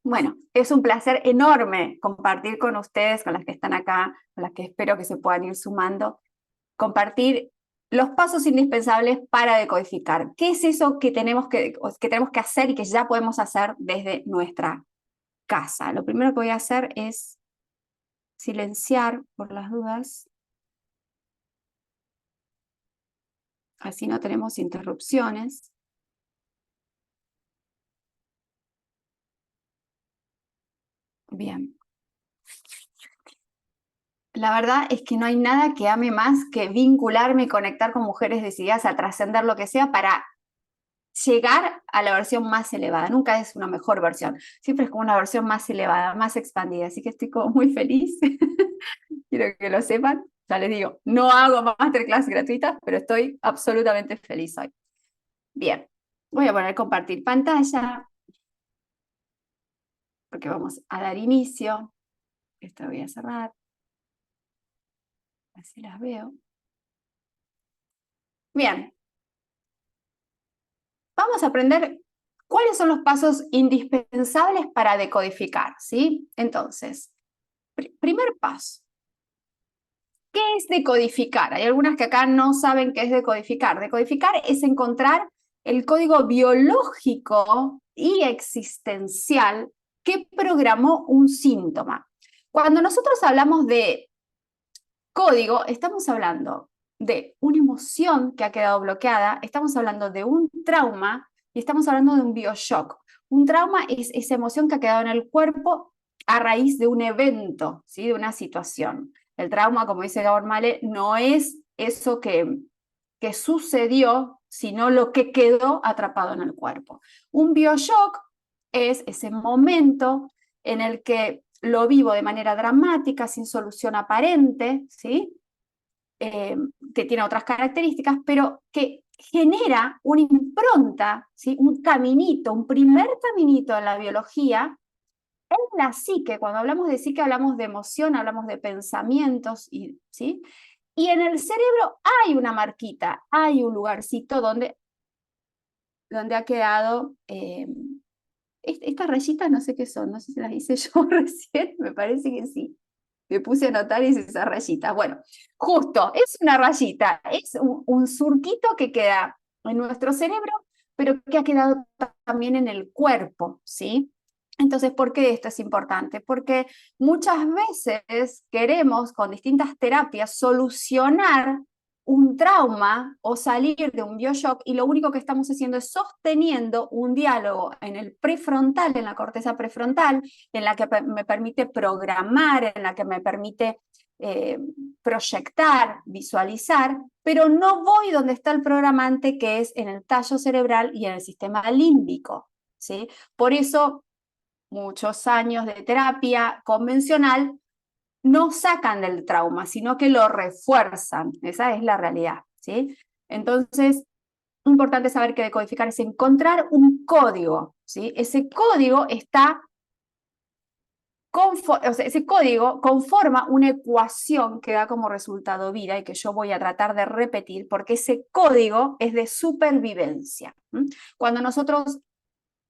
Bueno, es un placer enorme compartir con ustedes, con las que están acá, con las que espero que se puedan ir sumando, compartir los pasos indispensables para decodificar. ¿Qué es eso que tenemos que hacer y que ya podemos hacer desde nuestra casa? Lo primero que voy a hacer es silenciar por las dudas, así no tenemos interrupciones. Bien. La verdad es que no hay nada que ame más que vincularme y conectar con mujeres decididas a trascender lo que sea para llegar a la versión más elevada. Nunca es una mejor versión, siempre es como una versión más elevada, más expandida. Así que estoy como muy feliz. Quiero que lo sepan. Ya les digo, no hago masterclass gratuitas, pero estoy absolutamente feliz hoy. Bien, voy a poner compartir pantalla, porque vamos a dar inicio. Esto lo voy a cerrar. Así las veo. Bien. Vamos a aprender cuáles son los pasos indispensables para decodificar, ¿sí? Entonces, primer paso. ¿Qué es decodificar? Hay algunas que acá no saben qué es decodificar. Decodificar es encontrar el código biológico y existencial que programó un síntoma. Cuando nosotros hablamos de código, estamos hablando de una emoción que ha quedado bloqueada, estamos hablando de un trauma y estamos hablando de un bioshock. Un trauma es esa emoción que ha quedado en el cuerpo a raíz de un evento, ¿sí? De una situación. El trauma, como dice Gabor Male, no es eso que sucedió, sino lo que quedó atrapado en el cuerpo. Un bioshock es ese momento en el que lo vivo de manera dramática, sin solución aparente, ¿sí? Que tiene otras características, pero que genera una impronta, ¿sí? Un caminito, un primer caminito en la biología, en la psique. Cuando hablamos de psique hablamos de emoción, hablamos de pensamientos, ¿sí? Y en el cerebro hay una marquita, hay un lugarcito donde ha quedado estas rayitas, no sé qué son, no sé si las hice yo recién, me parece que sí. Me puse a anotar esas rayitas. Bueno, justo, es una rayita, es un surquito que queda en nuestro cerebro, pero que ha quedado también en el cuerpo, ¿sí? Entonces, ¿por qué esto es importante? Porque muchas veces queremos con distintas terapias solucionar un trauma o salir de un bioshock y lo único que estamos haciendo es sosteniendo un diálogo en el prefrontal, en la corteza prefrontal, en la que me permite programar, en la que me permite proyectar, visualizar, pero no voy donde está el programante, que es en el tallo cerebral y en el sistema límbico, ¿sí? Por eso muchos años de terapia convencional no sacan del trauma, sino que lo refuerzan. Esa es la realidad, ¿sí? Entonces, importante saber que decodificar es encontrar un código, ¿sí? Ese código está, o sea, ese código conforma una ecuación que da como resultado vida y que yo voy a tratar de repetir porque ese código es de supervivencia. Cuando nosotros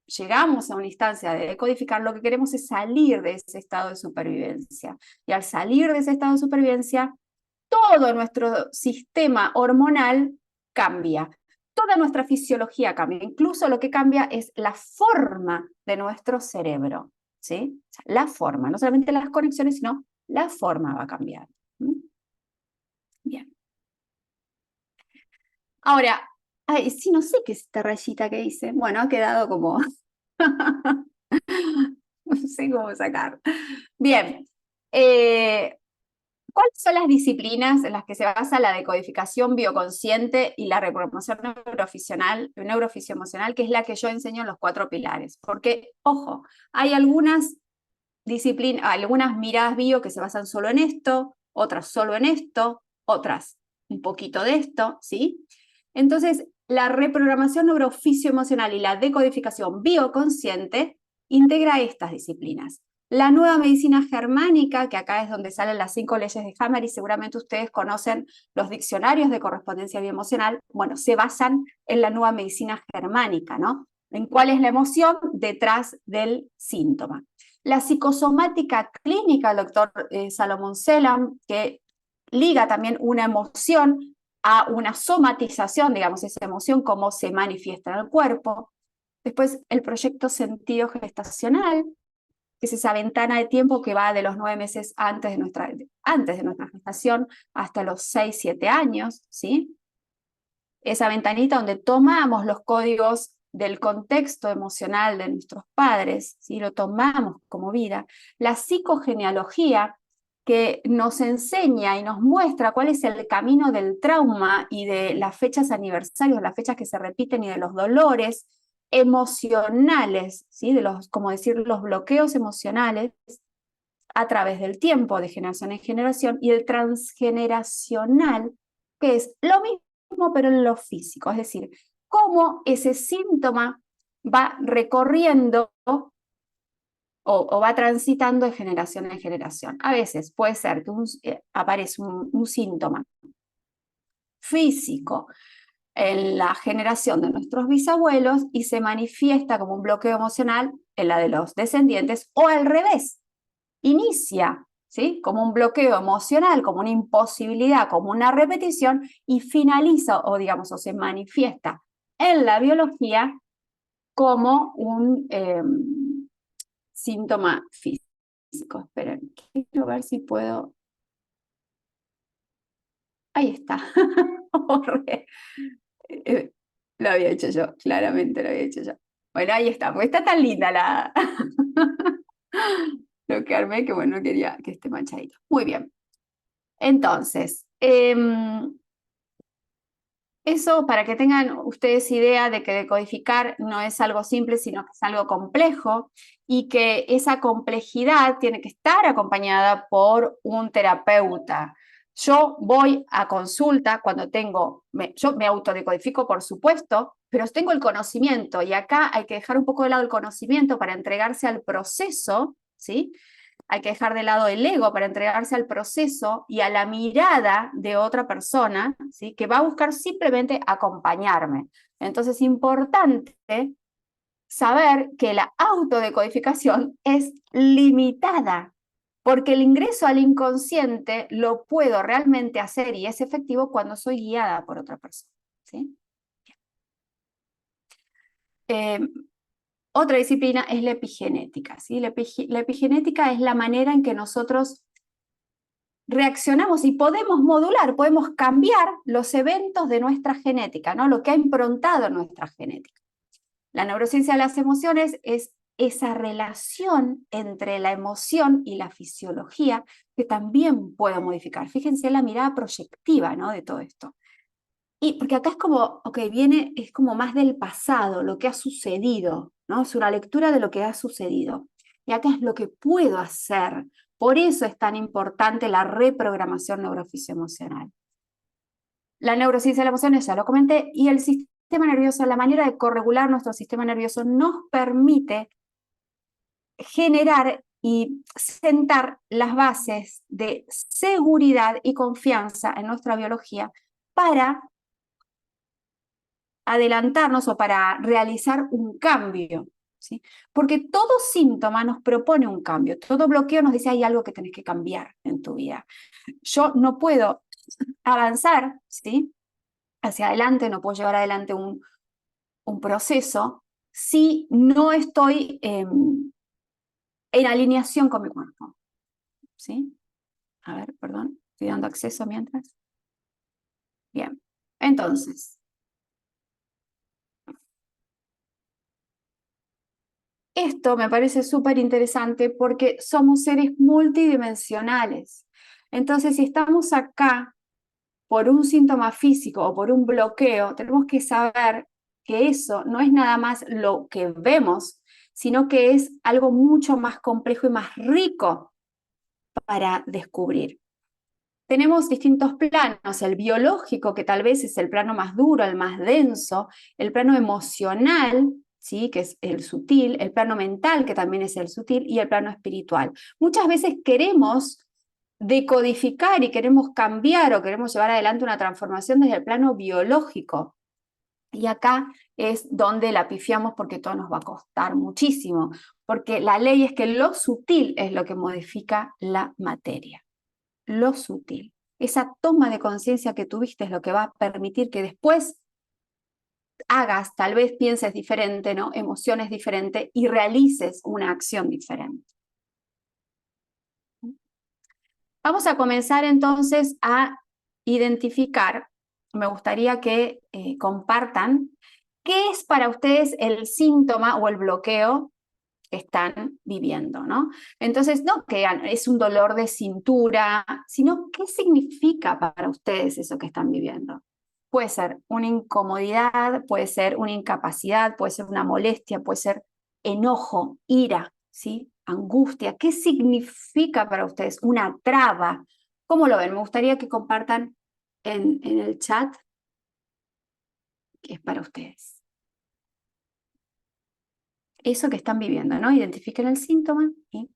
llegamos a una instancia de decodificar, lo que queremos es salir de ese estado de supervivencia. Y al salir de ese estado de supervivencia, todo nuestro sistema hormonal cambia, toda nuestra fisiología cambia, incluso lo que cambia es la forma de nuestro cerebro, ¿sí? O sea, la forma, no solamente las conexiones, sino la forma va a cambiar. Bien. Ahora, ay, sí, no sé qué es esta rayita que dice. Bueno, ha quedado como... no sé cómo sacar. Bien. ¿Cuáles son las disciplinas en las que se basa la decodificación bioconsciente y la reprogramación neurofisio-emocional, que es la que yo enseño en los 4 pilares? Porque, ojo, hay algunas disciplinas, algunas miradas bio que se basan solo en esto, otras solo en esto, otras un poquito de esto, ¿sí? Entonces, la reprogramación neurofisio-emocional y la decodificación bioconsciente integra estas disciplinas. La nueva medicina germánica, que acá es donde salen las 5 leyes de Hammer y seguramente ustedes conocen los diccionarios de correspondencia bioemocional, bueno, se basan en la nueva medicina germánica, ¿no? en cuál es la emoción detrás del síntoma. La psicosomática clínica, el doctor Salomón Selam, que liga también una emoción a una somatización, digamos, esa emoción, cómo se manifiesta en el cuerpo. Después, el proyecto sentido gestacional, que es esa ventana de tiempo que va de los 9 meses antes de nuestra gestación hasta los 6, 7 años, ¿sí? Esa ventanita donde tomamos los códigos del contexto emocional de nuestros padres, ¿sí? Lo tomamos como vida. La psicogenealogía, que nos enseña y nos muestra cuál es el camino del trauma y de las fechas aniversarios, las fechas que se repiten y de los dolores emocionales, ¿sí? De los, como decir, los bloqueos emocionales a través del tiempo, de generación en generación, y el transgeneracional, que es lo mismo pero en lo físico, es decir, cómo ese síntoma va recorriendo o va transitando de generación en generación. A veces puede ser que aparece un síntoma físico en la generación de nuestros bisabuelos y se manifiesta como un bloqueo emocional en la de los descendientes, o al revés, inicia, ¿sí? Como un bloqueo emocional, como una imposibilidad, como una repetición, y finaliza, o digamos, o se manifiesta en la biología como un síntoma físico. Esperen, quiero ver si puedo. Ahí está. Lo había hecho yo, claramente lo había hecho yo. Bueno, ahí está, porque está tan linda la lo que armé que bueno, quería que esté manchadito. Muy bien. Entonces, eso para que tengan ustedes idea de que decodificar no es algo simple, sino que es algo complejo, y que esa complejidad tiene que estar acompañada por un terapeuta. Yo voy a consulta cuando yo me autodecodifico, por supuesto, pero tengo el conocimiento, y acá hay que dejar un poco de lado el conocimiento para entregarse al proceso, ¿sí? Hay que dejar de lado el ego para entregarse al proceso y a la mirada de otra persona, ¿sí? Que va a buscar simplemente acompañarme. Entonces es importante saber que la autodecodificación es limitada, porque el ingreso al inconsciente lo puedo realmente hacer y es efectivo cuando soy guiada por otra persona, ¿sí? Otra disciplina es la epigenética, ¿sí? La epigenética es la manera en que nosotros reaccionamos y podemos modular, podemos cambiar los eventos de nuestra genética, ¿no? Lo que ha improntado nuestra genética. La neurociencia de las emociones es esa relación entre la emoción y la fisiología que también puedo modificar. Fíjense la mirada proyectiva, ¿no? De todo esto. Y porque acá es como, es como más del pasado, lo que ha sucedido, ¿no? Es una lectura de lo que ha sucedido. Y acá es lo que puedo hacer. Por eso es tan importante la reprogramación neurofisioemocional. La neurociencia de las emociones, ya lo comenté, y el sistema nervioso, la manera de corregular nuestro sistema nervioso nos permite generar y sentar las bases de seguridad y confianza en nuestra biología para adelantarnos o para realizar un cambio, ¿sí? Porque todo síntoma nos propone un cambio, todo bloqueo nos dice hay algo que tenés que cambiar en tu vida. Yo no puedo avanzar, ¿sí? Hacia adelante, no puedo llevar adelante un proceso si no estoy en alineación con mi cuerpo, ¿sí? A ver, perdón, estoy dando acceso mientras. Bien, entonces, esto me parece súper interesante porque somos seres multidimensionales. Entonces, si estamos acá por un síntoma físico o por un bloqueo, tenemos que saber que eso no es nada más lo que vemos, sino que es algo mucho más complejo y más rico para descubrir. Tenemos distintos planos, el biológico, que tal vez es el plano más duro, el más denso, el plano emocional, ¿sí? Que es el sutil, el plano mental, que también es el sutil, y el plano espiritual. Muchas veces queremos decodificar y queremos cambiar o queremos llevar adelante una transformación desde el plano biológico, Y acá es donde la pifiamos porque todo nos va a costar muchísimo, porque la ley es que lo sutil es lo que modifica la materia, lo sutil. Esa toma de conciencia que tuviste es lo que va a permitir que después hagas, tal vez pienses diferente, ¿no? Emociones diferentes y realices una acción diferente. Vamos a comenzar entonces a identificar, me gustaría que compartan qué es para ustedes el síntoma o el bloqueo que están viviendo, ¿no? Entonces, no que es un dolor de cintura, sino qué significa para ustedes eso que están viviendo. Puede ser una incomodidad, puede ser una incapacidad, puede ser una molestia, puede ser enojo, ira, ¿sí? Angustia. ¿Qué significa para ustedes una traba? ¿Cómo lo ven? Me gustaría que compartan en el chat qué es para ustedes. Eso que están viviendo, ¿no? Identifiquen el síntoma y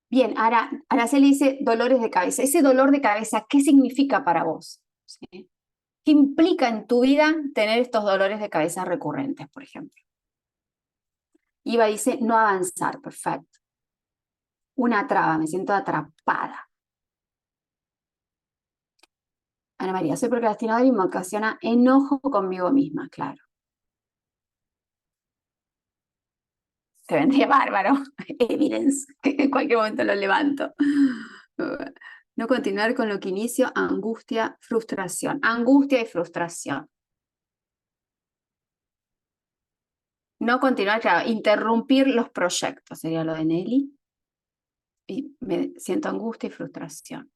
bien, Araceli dice dolores de cabeza. Ese dolor de cabeza, ¿qué significa para vos? ¿Sí? ¿Qué implica en tu vida tener estos dolores de cabeza recurrentes, por ejemplo? Iva dice no avanzar, perfecto. Una traba, me siento atrapada. Ana María, soy procrastinadora y me ocasiona enojo conmigo misma, claro. Te vendría bárbaro. Evidence, que en cualquier momento lo levanto. No continuar con lo que inicio, angustia, frustración. Angustia y frustración. No continuar, claro, interrumpir los proyectos, sería lo de Nelly. Y me siento angustia y frustración.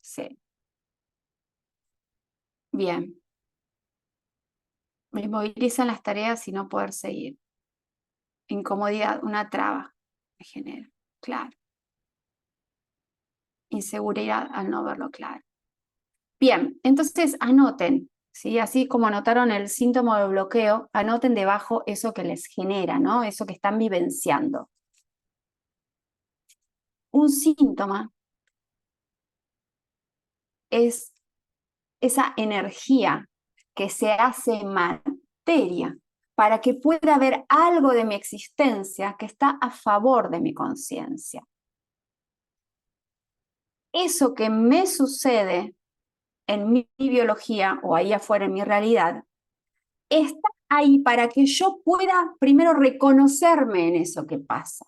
Sí. Bien. Me inmovilizan las tareas y no poder seguir. Incomodidad, una traba me genera. Claro. Inseguridad al no verlo claro. Bien, entonces anoten, ¿sí? Así como anotaron el síntoma de bloqueo, anoten debajo eso que les genera, ¿no? Eso que están vivenciando. Un síntoma es esa energía que se hace materia para que pueda haber algo de mi existencia que está a favor de mi conciencia. Eso que me sucede en mi biología o ahí afuera en mi realidad, está ahí para que yo pueda primero reconocerme en eso que pasa.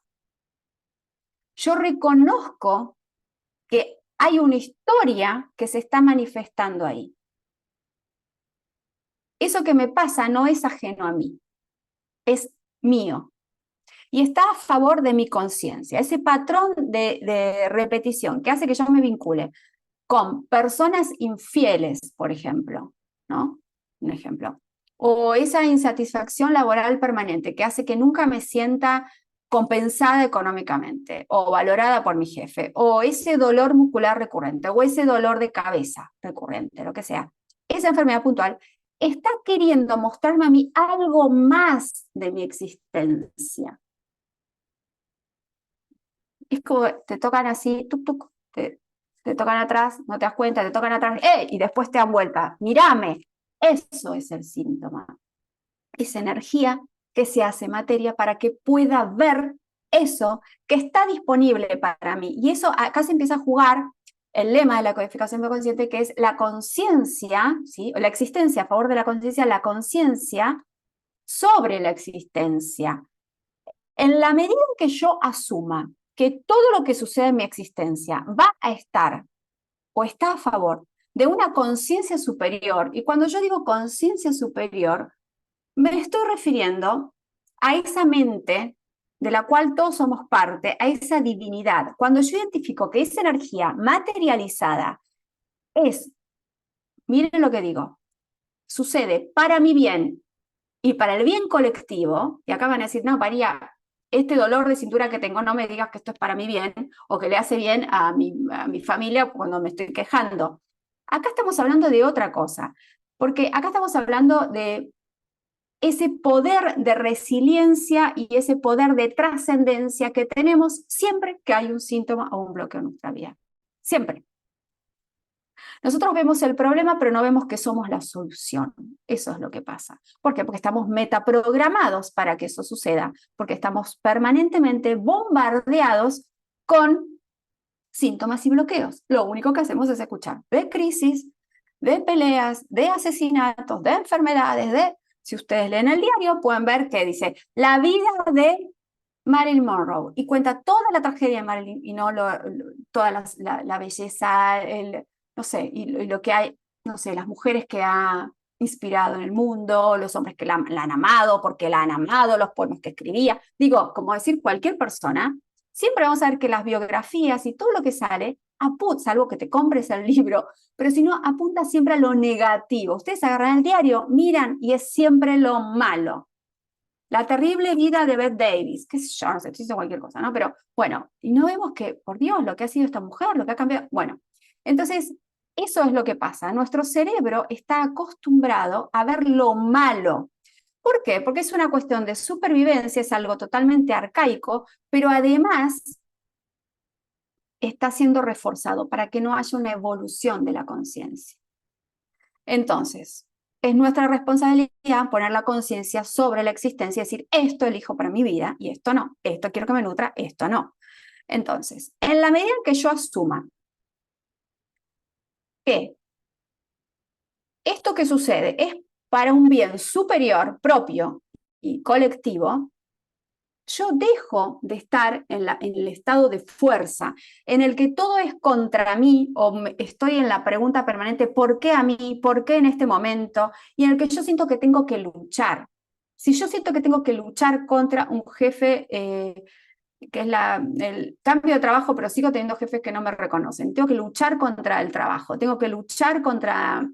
Yo reconozco que hay una historia que se está manifestando ahí. Eso que me pasa no es ajeno a mí, es mío. Y está a favor de mi conciencia. Ese patrón de repetición que hace que yo me vincule con personas infieles, por ejemplo, ¿no? Un ejemplo. O esa insatisfacción laboral permanente que hace que nunca me sienta compensada económicamente o valorada por mi jefe, o ese dolor muscular recurrente, o ese dolor de cabeza recurrente, lo que sea. Esa enfermedad puntual está queriendo mostrarme a mí algo más de mi existencia. Es como te tocan así, tuk, tuk, te tocan atrás, no te das cuenta, te tocan atrás, ¡eh! Y después te dan vuelta, mírame. Eso es el síntoma. Esa energía que se hace materia para que pueda ver eso que está disponible para mí. Y eso acá se empieza a jugar el lema de la codificación bioconsciente, que es la conciencia, ¿sí? O la existencia a favor de la conciencia sobre la existencia. En la medida en que yo asuma que todo lo que sucede en mi existencia va a estar o está a favor de una conciencia superior, y cuando yo digo conciencia superior, me estoy refiriendo a esa mente de la cual todos somos parte, a esa divinidad. Cuando yo identifico que esa energía materializada es, miren lo que digo, sucede para mi bien y para el bien colectivo, y acá van a decir, no, María, este dolor de cintura que tengo, no me digas que esto es para mi bien o que le hace bien a mi familia cuando me estoy quejando. Acá estamos hablando de otra cosa, porque acá estamos hablando de ese poder de resiliencia y ese poder de trascendencia que tenemos siempre que hay un síntoma o un bloqueo en nuestra vida. Siempre. Nosotros vemos el problema, pero no vemos que somos la solución. Eso es lo que pasa. ¿Por qué? Porque estamos metaprogramados para que eso suceda, porque estamos permanentemente bombardeados con síntomas y bloqueos. Lo único que hacemos es escuchar de crisis, de peleas, de asesinatos, de enfermedades, de... Si ustedes leen el diario, pueden ver que dice la vida de Marilyn Monroe y cuenta toda la tragedia de Marilyn y no toda la belleza, no sé, y lo que hay, no sé, las mujeres que ha inspirado en el mundo, los hombres que la han amado, porque la han amado, los poemas que escribía. Digo, como decir cualquier persona, siempre vamos a ver que las biografías y todo lo que sale, salvo que te compres el libro, pero si no, apunta siempre a lo negativo. Ustedes agarran el diario, miran y es siempre lo malo. La terrible vida de Bette Davis, qué sé yo, no sé, estoy diciendo cualquier cosa, ¿no? Pero bueno, y no vemos que, por Dios, lo que ha sido esta mujer, lo que ha cambiado. Bueno, entonces, eso es lo que pasa. Nuestro cerebro está acostumbrado a ver lo malo. ¿Por qué? Porque es una cuestión de supervivencia, es algo totalmente arcaico, pero además está siendo reforzado para que no haya una evolución de la conciencia. Entonces, es nuestra responsabilidad poner la conciencia sobre la existencia y decir, esto elijo para mi vida y esto no, esto quiero que me nutra, esto no. Entonces, en la medida en que yo asuma que esto que sucede es para un bien superior, propio y colectivo, yo dejo de estar en el estado de fuerza, en el que todo es contra mí, o estoy en la pregunta permanente, ¿por qué a mí? ¿Por qué en este momento? Y en el que yo siento que tengo que luchar. Si yo siento que tengo que luchar contra un jefe, que es el cambio de trabajo, pero sigo teniendo jefes que no me reconocen, tengo que luchar contra el trabajo, tengo que luchar contra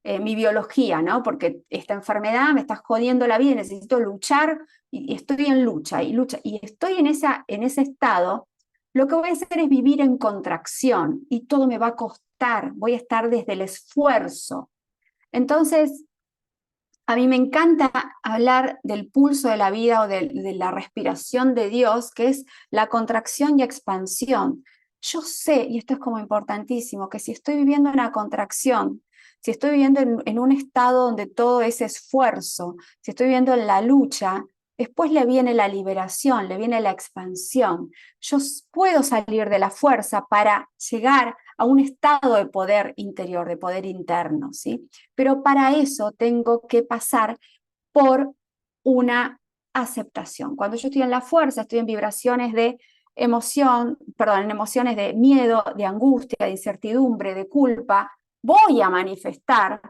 mi biología, ¿no? Porque esta enfermedad me está jodiendo la vida y necesito luchar y estoy en lucha y estoy en ese estado, lo que voy a hacer es vivir en contracción y todo me va a costar, voy a estar desde el esfuerzo. Entonces, a mí me encanta hablar del pulso de la vida o de la respiración de Dios, que es la contracción y expansión. Yo sé, y esto es como importantísimo, que si estoy viviendo una contracción, si estoy viviendo en un estado donde todo es esfuerzo, si estoy viviendo en la lucha, después le viene la liberación, le viene la expansión. Yo puedo salir de la fuerza para llegar a un estado de poder interior, de poder interno, ¿sí? Pero para eso tengo que pasar por una aceptación. Cuando yo estoy en la fuerza, estoy en vibraciones de emoción, perdón, en emociones de miedo, de angustia, de incertidumbre, de culpa, voy a manifestar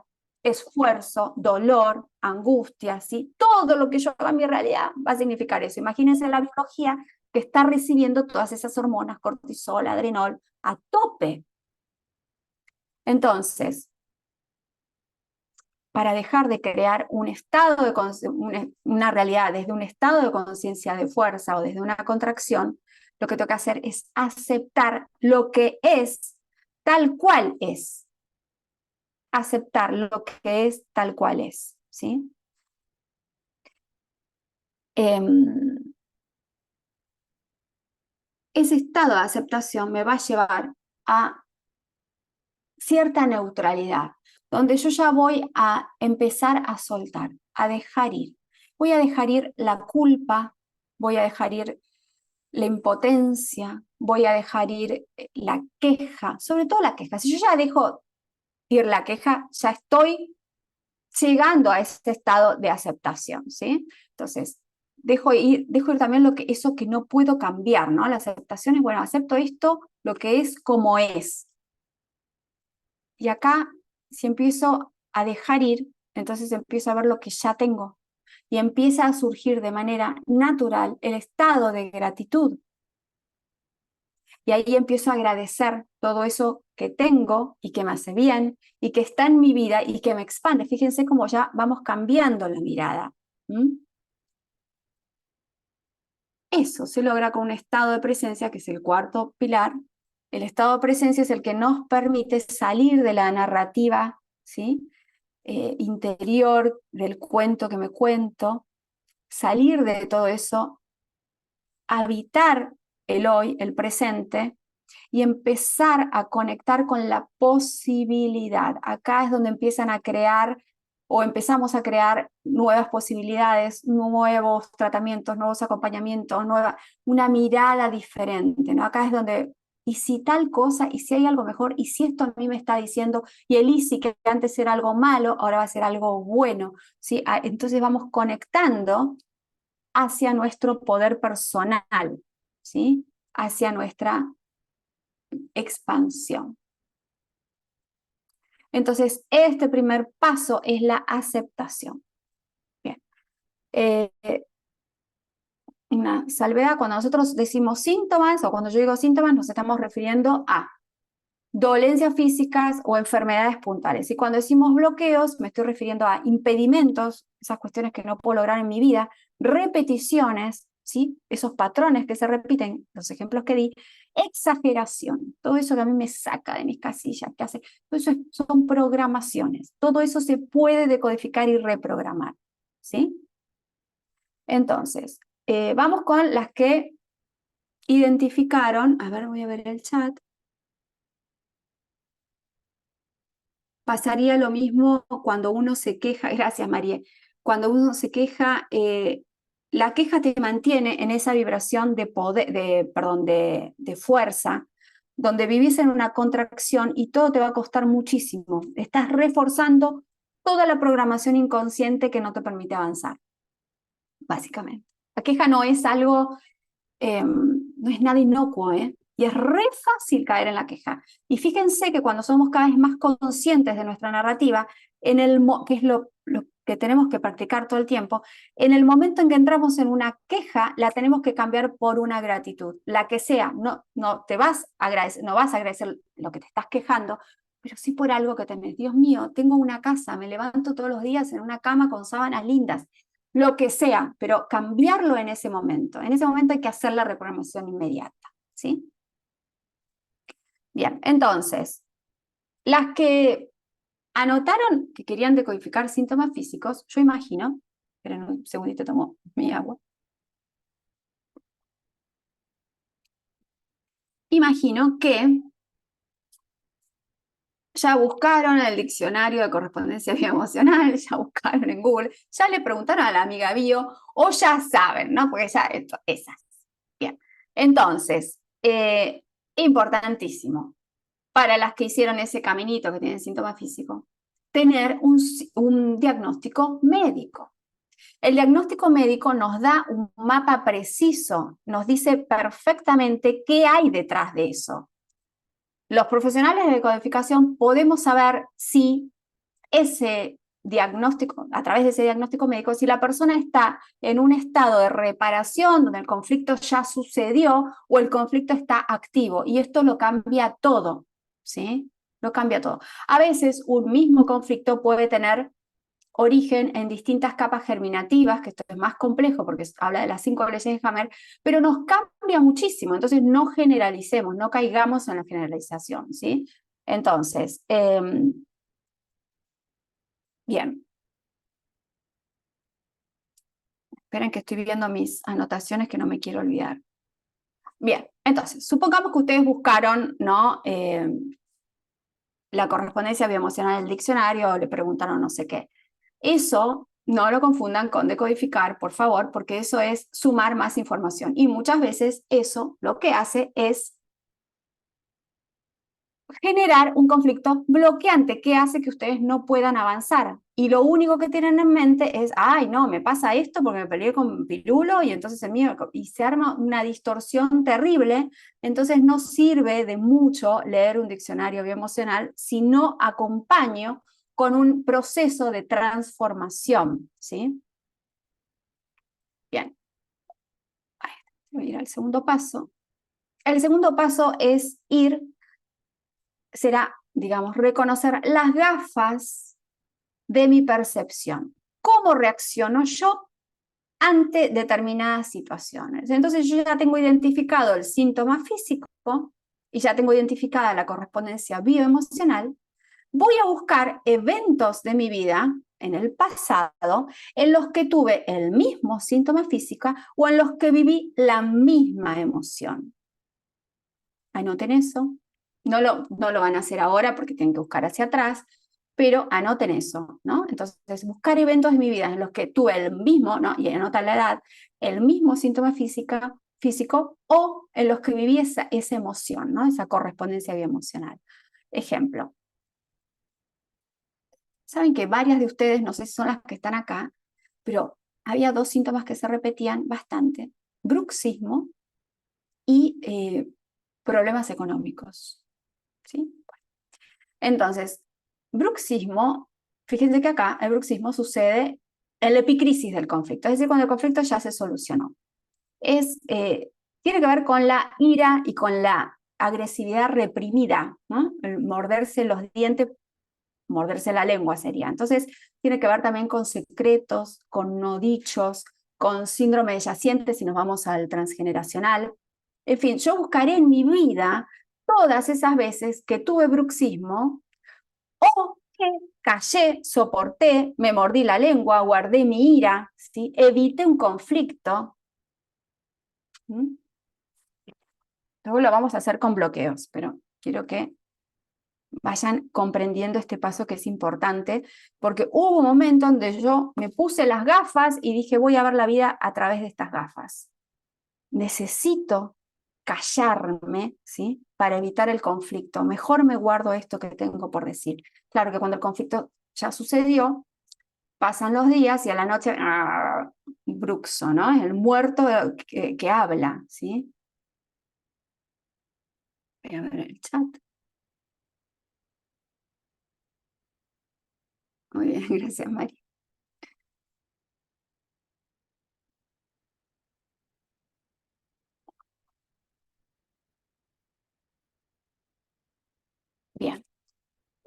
esfuerzo, dolor, angustia, ¿sí? Todo lo que yo haga en mi realidad va a significar eso. Imagínense la biología que está recibiendo todas esas hormonas, cortisol, adrenol, a tope. Entonces, para dejar de crear un estado de una realidad desde un estado de conciencia de fuerza o desde una contracción, lo que tengo que hacer es aceptar lo que es tal cual es. Aceptar lo que es tal cual es, ¿sí? Ese estado de aceptación me va a llevar a cierta neutralidad, donde yo ya voy a empezar a soltar, a dejar ir. Voy a dejar ir la culpa, voy a dejar ir la impotencia, voy a dejar ir la queja, sobre todo la queja. Si yo ya dejo ir la queja, ya estoy llegando a ese estado de aceptación, ¿sí? Entonces, dejo ir también eso que no puedo cambiar, ¿no? La aceptación es, bueno, acepto esto, lo que es como es. Y acá, si empiezo a dejar ir, entonces empiezo a ver lo que ya tengo. Y empieza a surgir de manera natural el estado de gratitud. Y ahí empiezo a agradecer todo eso que tengo y que me hace bien y que está en mi vida y que me expande. Fíjense cómo ya vamos cambiando la mirada. Eso se logra con un estado de presencia, que es el cuarto pilar. El estado de presencia es el que nos permite salir de la narrativa, ¿sí? interior del cuento que me cuento, salir de todo eso, habitar el hoy, el presente, y empezar a conectar con la posibilidad. Acá es donde empiezan a crear o empezamos a crear nuevas posibilidades, nuevos tratamientos, nuevos acompañamientos, una mirada diferente, ¿no? Acá es donde, y si tal cosa, y si hay algo mejor, y si esto a mí me está diciendo, y el easy que antes era algo malo, ahora va a ser algo bueno, ¿sí? Entonces vamos conectando hacia nuestro poder personal, ¿sí? Hacia nuestra expansión. Entonces, este primer paso es la aceptación. Bien. Una salvedad, cuando nosotros decimos síntomas, o cuando yo digo síntomas, nos estamos refiriendo a dolencias físicas o enfermedades puntuales. Y cuando decimos bloqueos, me estoy refiriendo a impedimentos, esas cuestiones que no puedo lograr en mi vida, repeticiones, ¿sí? Esos patrones que se repiten, los ejemplos que di, exageración, todo eso que a mí me saca de mis casillas, que hace, todo eso son programaciones, todo eso se puede decodificar y reprogramar, ¿sí? Entonces, vamos con las que identificaron, a ver, voy a ver el chat. Pasaría lo mismo cuando uno se queja, gracias María, cuando uno se queja, la queja te mantiene en esa vibración de poder, perdón, de fuerza, donde vivís en una contracción y todo te va a costar muchísimo. Estás reforzando toda la programación inconsciente que no te permite avanzar, básicamente. La queja no es algo, no es nada inocuo, y es re fácil caer en la queja. Y fíjense que cuando somos cada vez más conscientes de nuestra narrativa, que es lo que tenemos que practicar todo el tiempo, en el momento en que entramos en una queja, la tenemos que cambiar por una gratitud, la que sea. No vas a agradecer lo que te estás quejando, pero sí por algo que tenés. Dios mío, tengo una casa, me levanto todos los días en una cama con sábanas lindas, lo que sea, pero cambiarlo en ese momento. En ese momento hay que hacer la reprogramación inmediata, ¿sí? Bien, entonces, las que anotaron que querían decodificar síntomas físicos, yo imagino, esperen un segundito, tomo mi agua. Imagino que ya buscaron en el diccionario de correspondencia bioemocional, ya buscaron en Google, ya le preguntaron a la amiga bio, o ya saben, ¿no? Porque ya esas. Bien, entonces, importantísimo, para las que hicieron ese caminito que tienen síntomas físicos, tener un diagnóstico médico. El diagnóstico médico nos da un mapa preciso, nos dice perfectamente qué hay detrás de eso. Los profesionales de codificación podemos saber si ese diagnóstico, a través de ese diagnóstico médico, si la persona está en un estado de reparación donde el conflicto ya sucedió o el conflicto está activo. Y esto lo cambia todo, ¿sí? Lo cambia todo. A veces un mismo conflicto puede tener origen en distintas capas germinativas, que esto es más complejo porque habla de las 5 leyes de Hammer, pero nos cambia muchísimo. Entonces no generalicemos, no caigamos en la generalización, ¿sí? Entonces, bien. Esperen que estoy viendo mis anotaciones que no me quiero olvidar. Bien, entonces, supongamos que ustedes buscaron, ¿no? La correspondencia bioemocional del diccionario o le preguntaron no sé qué. Eso no lo confundan con decodificar, por favor, porque eso es sumar más información. Y muchas veces eso lo que hace es generar un conflicto bloqueante que hace que ustedes no puedan avanzar. Y lo único que tienen en mente es, ay, no, me pasa esto porque me peleé con Pirulo y entonces el mío, y se arma una distorsión terrible. Entonces no sirve de mucho leer un diccionario bioemocional si no acompaño con un proceso de transformación, ¿sí? Bien. Voy a ir al segundo paso. El segundo paso es será, digamos, reconocer las gafas de mi percepción. ¿Cómo reacciono yo ante determinadas situaciones? Entonces yo ya tengo identificado el síntoma físico y ya tengo identificada la correspondencia bioemocional. voy a buscar eventos de mi vida en el pasado en los que tuve el mismo síntoma físico o en los que viví la misma emoción. Anoten eso. No lo van a hacer ahora porque tienen que buscar hacia atrás, pero anoten eso, ¿no? Entonces, buscar eventos de mi vida en los que tuve el mismo, ¿no? Y anotan la edad, el mismo síntoma físico o en los que viví esa emoción, ¿no? Esa correspondencia bioemocional. Ejemplo. Saben que varias de ustedes, no sé si son las que están acá, pero había dos síntomas que se repetían bastante: bruxismo y problemas económicos. ¿Sí? Entonces, bruxismo, fíjense que acá el bruxismo sucede en la epicrisis del conflicto, es decir, cuando el conflicto ya se solucionó. Tiene que ver con la ira y con la agresividad reprimida, ¿no? El morderse los dientes, morderse la lengua sería. Entonces, tiene que ver también con secretos, con no dichos, con síndrome de yaciente, si nos vamos al transgeneracional. En fin, yo buscaré en mi vida todas esas veces que tuve bruxismo o que callé, soporté, me mordí la lengua, guardé mi ira, ¿sí? Evité un conflicto. ¿Mm? Luego lo vamos a hacer con bloqueos, pero quiero que vayan comprendiendo este paso que es importante, porque hubo un momento donde yo me puse las gafas y dije, voy a ver la vida a través de estas gafas. Necesito callarme, ¿sí? Para evitar el conflicto. Mejor me guardo esto que tengo por decir. Claro que cuando el conflicto ya sucedió, pasan los días y a la noche, bruxo, ¿no? Es el muerto que habla, ¿sí? Voy a ver el chat. Muy bien, gracias, María. Bien,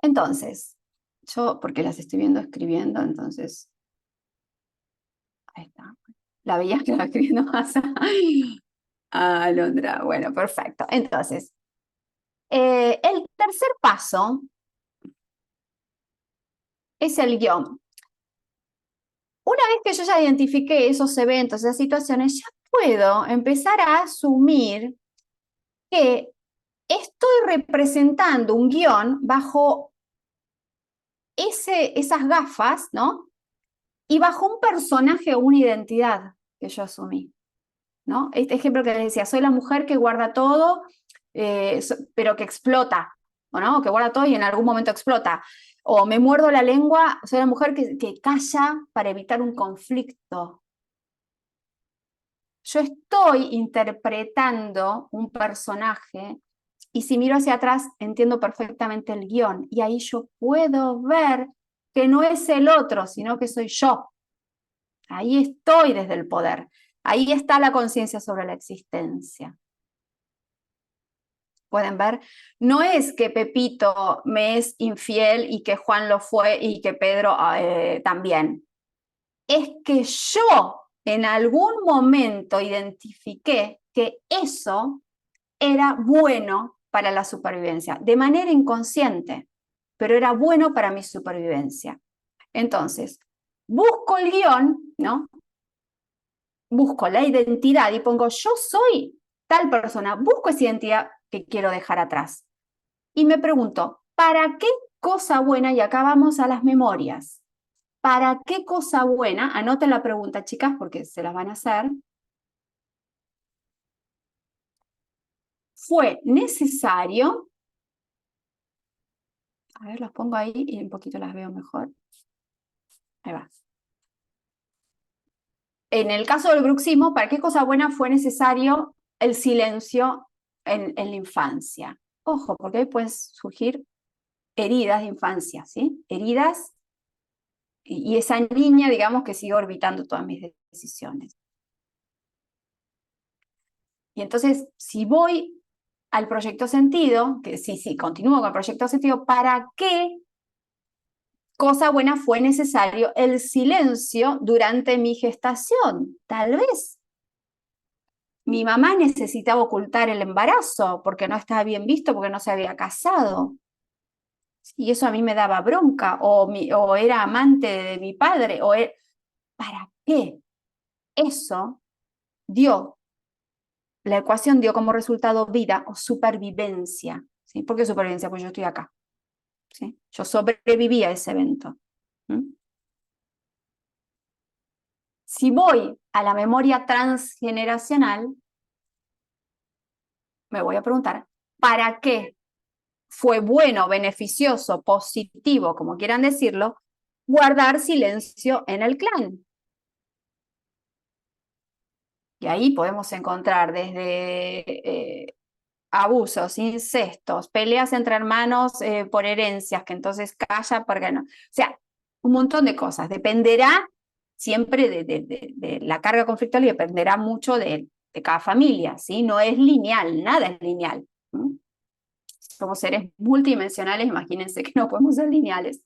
entonces, yo, porque las estoy viendo escribiendo, entonces, ahí está. La veías que la escribiendo más a Alondra. Bueno, perfecto. Entonces, el tercer paso es el guión. Una vez que yo ya identifiqué esos eventos, esas situaciones, ya puedo empezar a asumir que estoy representando un guión bajo esas gafas, ¿no? Y bajo un personaje o una identidad que yo asumí, ¿no? Este ejemplo que les decía, soy la mujer que guarda todo, pero que explota, ¿no? Que guarda todo y en algún momento explota. O me muerdo la lengua, soy la mujer que calla para evitar un conflicto. Yo estoy interpretando un personaje y si miro hacia atrás entiendo perfectamente el guión y ahí yo puedo ver que no es el otro, sino que soy yo. Ahí estoy desde el poder. Ahí está la conciencia sobre la existencia. Pueden ver, no es que Pepito me es infiel y que Juan lo fue y que Pedro también. Es que yo en algún momento identifiqué que eso era bueno para la supervivencia, de manera inconsciente, pero era bueno para mi supervivencia. Entonces, busco el guión, ¿no? Busco la identidad y pongo yo soy tal persona, busco esa identidad que quiero dejar atrás. Y me pregunto, ¿para qué cosa buena? Y acá vamos a las memorias. ¿Para qué cosa buena? Anoten la pregunta, chicas, porque se las van a hacer. Fue necesario, a ver, los pongo ahí y un poquito las veo mejor. Ahí va. En el caso del bruxismo, ¿para qué cosa buena fue necesario el silencio en la infancia? Ojo, porque ahí pueden surgir heridas de infancia, ¿sí? Heridas y esa niña, digamos, que sigue orbitando todas mis decisiones. Y entonces, si voy al proyecto sentido, que sí, continúo con el proyecto sentido, ¿para qué cosa buena fue necesario el silencio durante mi gestación? Tal vez mi mamá necesitaba ocultar el embarazo porque no estaba bien visto, porque no se había casado. Y eso a mí me daba bronca, o era amante de mi padre, ¿para qué? Eso dio, la ecuación dio como resultado vida o supervivencia. ¿Sí? ¿Por qué supervivencia? Pues yo estoy acá. ¿Sí? Yo sobreviví a ese evento. ¿Mm? Si voy a la memoria transgeneracional, me voy a preguntar, ¿para qué fue bueno, beneficioso, positivo, como quieran decirlo, guardar silencio en el clan? Y ahí podemos encontrar desde abusos, incestos, peleas entre hermanos por herencias, que entonces calla porque no. O sea, un montón de cosas. Dependerá siempre de la carga conflictual y dependerá mucho de cada familia, ¿sí? No es lineal, nada es lineal. ¿Sí? Somos seres multidimensionales, imagínense que no podemos ser lineales.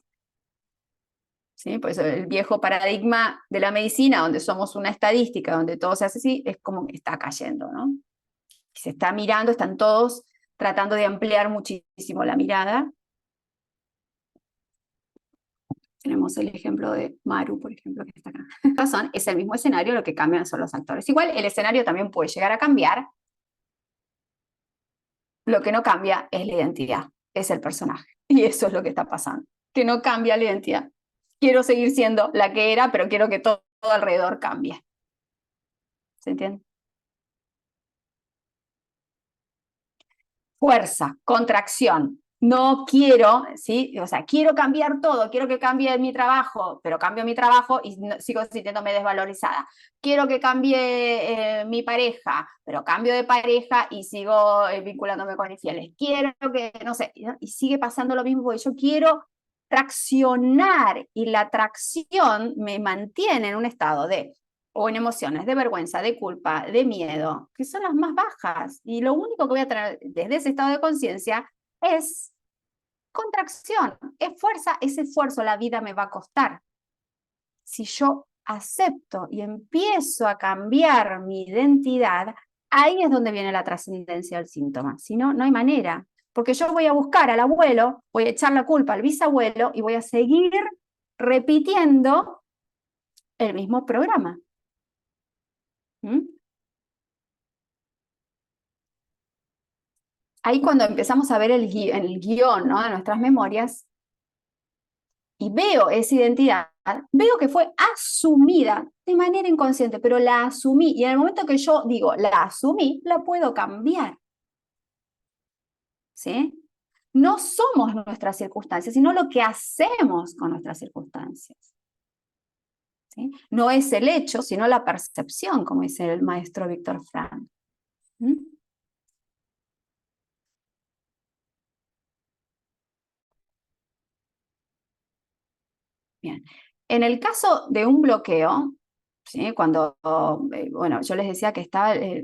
¿Sí? Pues el viejo paradigma de la medicina, donde somos una estadística, donde todo se hace así, es como que está cayendo, ¿no? Se está mirando, están todos tratando de ampliar muchísimo la mirada. Tenemos el ejemplo de Maru, por ejemplo, que está acá. Es el mismo escenario, lo que cambian son los actores. Igual el escenario también puede llegar a cambiar, lo que no cambia es la identidad, es el personaje. Y eso es lo que está pasando, que no cambia la identidad. Quiero seguir siendo la que era, pero quiero que todo alrededor cambie. ¿Se entiende? Fuerza, contracción. No quiero, ¿sí? O sea, quiero cambiar todo, quiero que cambie mi trabajo, pero cambio mi trabajo y sigo sintiéndome desvalorizada. Quiero que cambie mi pareja, pero cambio de pareja y sigo vinculándome con infieles. Quiero que, no sé, y sigue pasando lo mismo porque yo quiero traccionar y la tracción me mantiene en un estado o en emociones de vergüenza, de culpa, de miedo, que son las más bajas. Y lo único que voy a tener desde ese estado de conciencia es contracción, es fuerza, ese esfuerzo la vida me va a costar. Si yo acepto y empiezo a cambiar mi identidad, ahí es donde viene la trascendencia del síntoma. Si no, no hay manera. Porque yo voy a buscar al abuelo, voy a echar la culpa al bisabuelo y voy a seguir repitiendo el mismo programa. ¿Mm? Ahí cuando empezamos a ver el guión, ¿no?, de nuestras memorias y veo esa identidad, veo que fue asumida de manera inconsciente, pero la asumí y en el momento que yo digo la asumí, la puedo cambiar. ¿Sí? No somos nuestras circunstancias, sino lo que hacemos con nuestras circunstancias. ¿Sí? No es el hecho, sino la percepción, como dice el maestro Víctor Frank. ¿Mm? Bien. En el caso de un bloqueo, ¿sí?, cuando, bueno, yo les decía que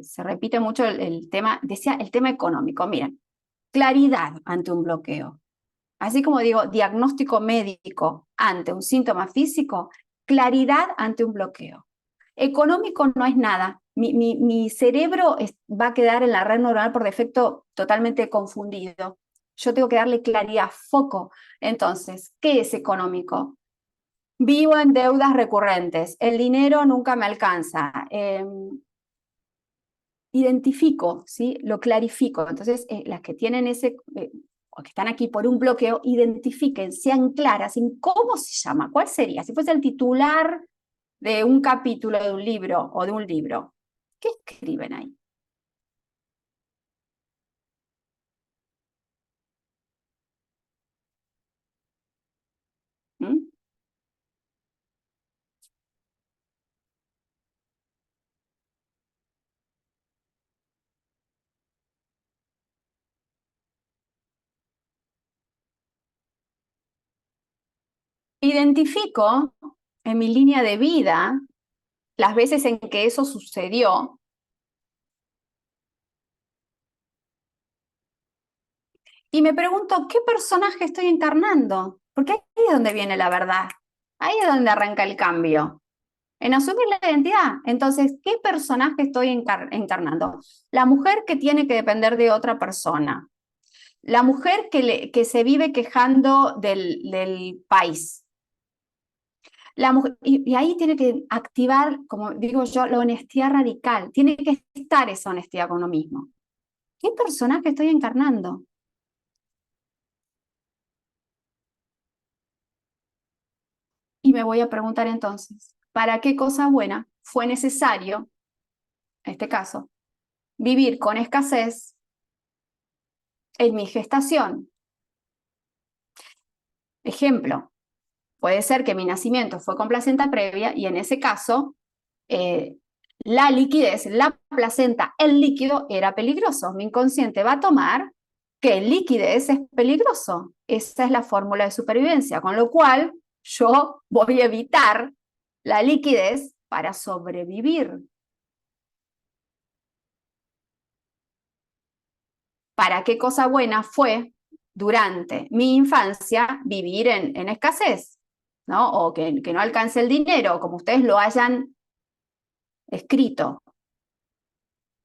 se repite mucho el tema, decía el tema económico. Miren, claridad ante un bloqueo. Así como digo, diagnóstico médico ante un síntoma físico, claridad ante un bloqueo. Económico no es nada. Mi cerebro va a quedar en la red neuronal por defecto totalmente confundido. Yo tengo que darle claridad, foco. Entonces, ¿qué es económico? Vivo en deudas recurrentes, el dinero nunca me alcanza. Identifico, ¿sí? Lo clarifico. Entonces, las que tienen o que están aquí por un bloqueo, identifiquen, sean claras en cómo se llama, cuál sería. Si fuese el titular de un capítulo de un libro o de un libro, ¿qué escriben ahí? ¿Mm? Identifico en mi línea de vida las veces en que eso sucedió y me pregunto, ¿qué personaje estoy encarnando? Porque ahí es donde viene la verdad, ahí es donde arranca el cambio, en asumir la identidad. Entonces, ¿qué personaje estoy encarnando? La mujer que tiene que depender de otra persona, la mujer que se vive quejando del país. La mujer, y ahí tiene que activar, como digo yo, la honestidad radical. Tiene que estar esa honestidad con uno mismo. ¿Qué personaje estoy encarnando? Y me voy a preguntar entonces, ¿para qué cosa buena fue necesario, en este caso, vivir con escasez en mi gestación? Ejemplo, puede ser que mi nacimiento fue con placenta previa y en ese caso eh, la liquidez, la placenta, el líquido era peligroso. Mi inconsciente va a tomar que liquidez es peligroso. Esa es la fórmula de supervivencia, con lo cual yo voy a evitar la liquidez para sobrevivir. ¿Para qué cosa buena fue durante mi infancia vivir en escasez? ¿No? O que no alcance el dinero, como ustedes lo hayan escrito.